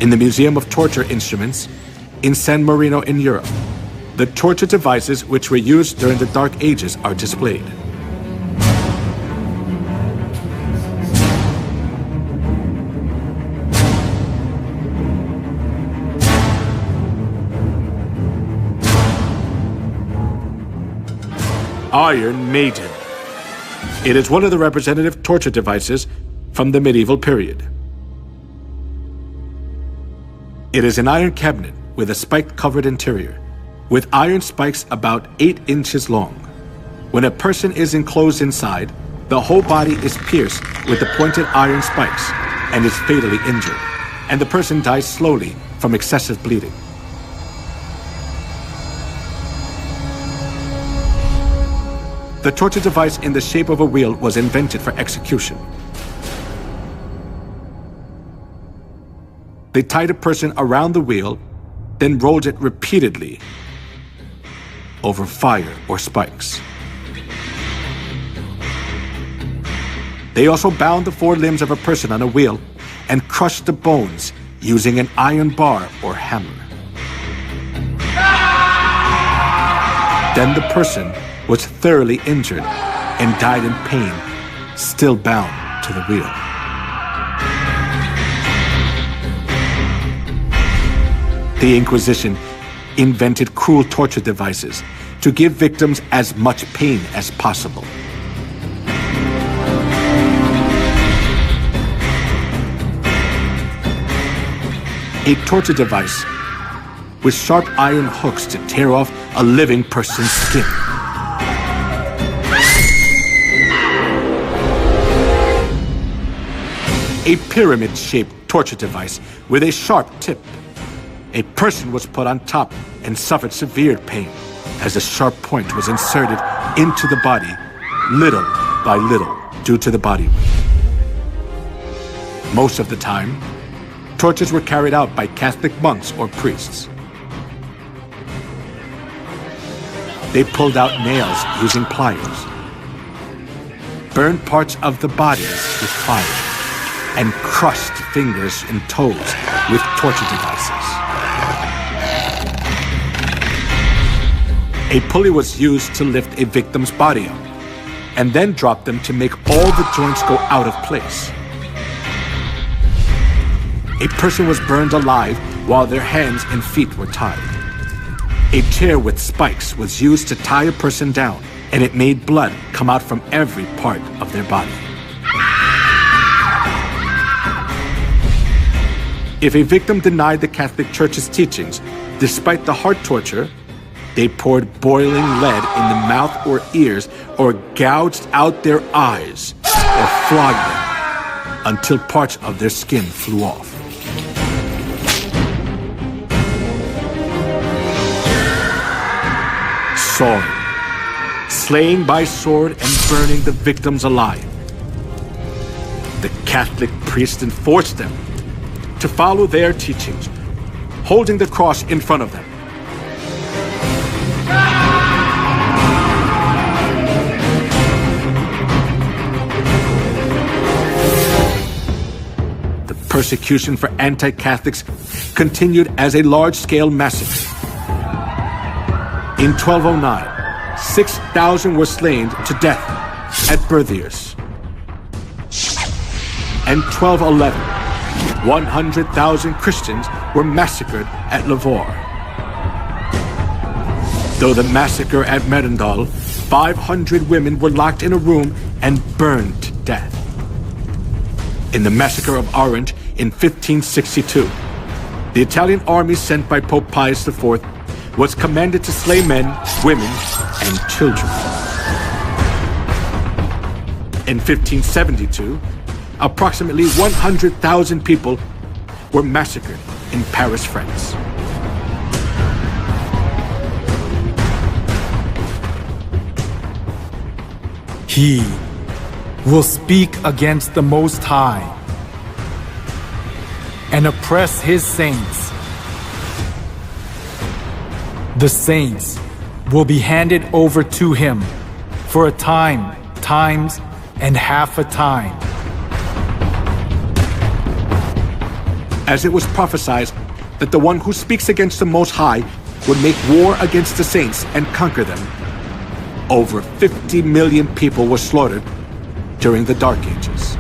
In the Museum of Torture Instruments in San Marino in Europe, the torture devices which were used during the Dark Ages are displayed. Iron Maiden. It is one of the representative torture devices from the medieval period. It is an iron cabinet with a spike-covered interior, with iron spikes about 8 inches long. When a person is enclosed inside, the whole body is pierced with the pointed iron spikes and is fatally injured, and the person dies slowly from excessive bleeding. The torture device in the shape of a wheel was invented for execution. They tied a person around the wheel, then rolled it repeatedly over fire or spikes. They also bound the 4 limbs of a person on a wheel and crushed the bones using an iron bar or hammer. Then the person was thoroughly injured and died in pain, still bound to the wheel. The Inquisition invented cruel torture devices to give victims as much pain as possible. A torture device with sharp iron hooks to tear off a living person's skin. A pyramid-shaped torture device with a sharp tip. A person was put on top and suffered severe pain as the sharp point was inserted into the body little by little due to the body weight. Most of the time, tortures were carried out by Catholic monks or priests. They pulled out nails using pliers, burned parts of the bodies with fire, and crushed fingers and toes with torture devices. A pulley was used to lift a victim's body up, and then drop them to make all the joints go out of place. A person was burned alive while their hands and feet were tied. A chair with spikes was used to tie a person down, and it made blood come out from every part of their body. If a victim denied the Catholic Church's teachings, despite the hard torture, they poured boiling lead in the mouth or ears, or gouged out their eyes, or flogged them until parts of their skin flew off. Sawing, slaying by sword and burning the victims alive. The Catholic priests enforced them to follow their teachings, holding the cross in front of them. The persecution for anti-Catholics continued as a large-scale massacre. In 1209, 6,000 were slain to death at Berthiers. And 1211, 100,000 Christians were massacred at Lavore. Though the massacre at Merendal, 500 women were locked in a room and burned to death. In the massacre of Arendt in 1562, the Italian army sent by Pope Pius IV was commanded to slay men, women, and children. In 1572, approximately 100,000 people were massacred in Paris, France. He will speak against the Most High and oppress his saints. The saints will be handed over to him for a time, times, and half a time. as it was prophesied that the one who speaks against the Most High would make war against the saints and conquer them. Over 50 million people were slaughtered during the Dark Ages.